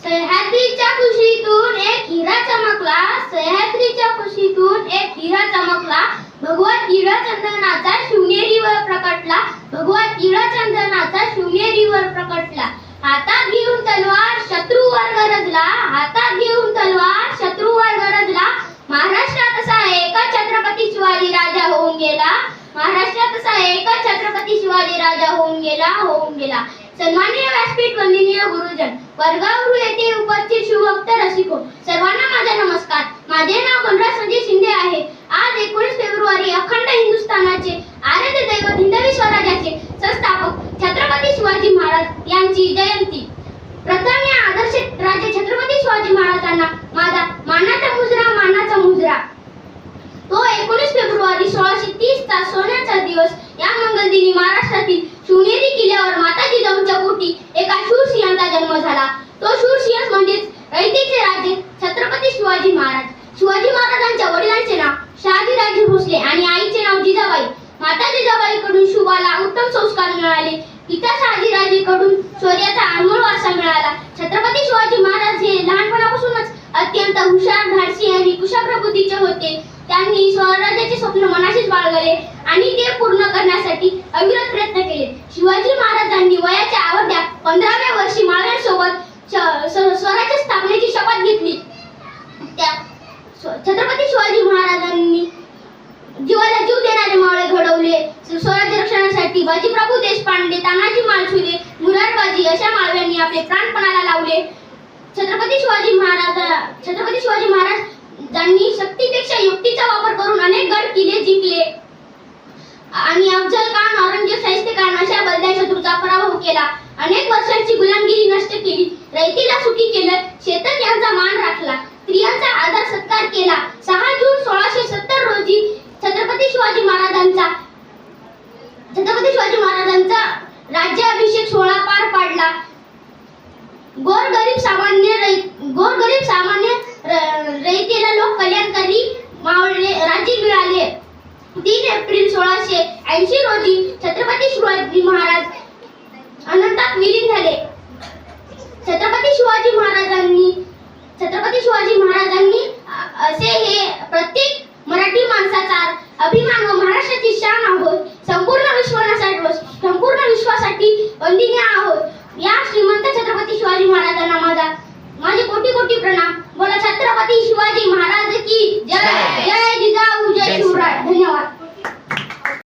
सह्याद्रीच्या कुशीतून एक हिरा चमकला, सह्याद्रीच्या कुशीतून एक हिरा चमकला, भगवा तिळा चंदनाचा शिवनेरीवर प्रकटला, भगवा तिळा चंदनाचा शिवनेरीवर प्रकटला. हातात घेऊन तलवार शत्रूवर गरजला, हातात घेऊन तलवार शत्रूवर गरजला. महाराष्ट्रात असा एक छत्रपती शिवाजी राजा होऊन गेला, महाराष्ट्रात असा एक छत्रपती शिवाजी राजा होऊन गेला. सन्माननीय व्यासपीठ, वंदनीय गुरुजन, वर्गावर येथे उपस्थित शिवभक्त रसिको, सर्वांना माझा नमस्कार. माझे नाव गणराज संजय शिंदे आहे. आज 19 फेब्रुवारी अखंड हिंदुस्थानाचे आराध्य दैवत हिंदवी स्वराज्याचे संस्थापक छत्रपती शिवाजी महाराज यांची जयंती. प्रथम या आदर्श राजे छत्रपती शिवाजी महाराजांना माझा मानाचा मुजरा. तो 19 फेब्रुवारी 1630 चा सोन्याचा दिवस. या मंगलदिनी महाराष्ट्रातील शिवनेरी किल्ल्यावर माता जिजाऊंच्या पोटी एका शूरसिंहाचा जन्म झाला. तो शूरसिंह म्हणजेच रयतेचे राजे छत्रपती शिवाजी महाराज. शिवाजी महाराजांच्या वडिलांचे नाव शहाजीराजे भोसले आणि आईचे नाव जिजाबाई. माता जिजाबाईकडून शुभाला उत्तम संस्कार मिळाले. पिता शहाजीराजेकडून शौर्याचा अनमोल वारसा मिळाला. छत्रपती शिवाजी महाराज हे लहानपणापासूनच अत्यंत हुशार, धाडसी आणि कुशाग्र बुद्धीचे होते. त्यांनी स्वराज्याचे स्वप्न मनाशीच बाळगले आणि ते पूर्ण करण्यासाठी अविरत प्रयत्न केले. शिवाजी महाराजांनी वयाच्या अवघ्या 15व्या वर्षी मावळ्यांसोबत स्वराज्य स्थापनेची शपथ घेतली. छत्रपती शिवाजी महाराजांनी जीवाला जीव देणारे मावळे घडवले. स्वराज्य रक्षणासाठी बाजीप्रभू देशपांडे, तानाजी मालशुले, मुरारबाजी अशा मावळ्यांनी आपले प्राण पणाला लावले. छत्रपती शिवाजी महाराजांनी शक्तीपेक्षा युक्तीचा वापर करून अनेक गड किल्ले जिंकले आणि अफजल खान, औरंगजेब, शाहिस्ते खान अशा बलदार शत्रूचा पराभव केला. अनेक वर्षांची गुलामगिरी नष्ट केली. रयतेला सुखी केलं. शेतक यांचा मान राखला. स्त्रियांचा आदर सत्कार केला. 6 जून 1670 रोजी छत्रपती शिवाजी महाराजांचा राज्याभिषेक सोहळा पार पडला. गोरगरीब सामान्य रयतेला लोक कल्याणकारी राज्य मिळाले. 3 एप्रिल 1680 रोजी छत्रपती शिवाजी महाराज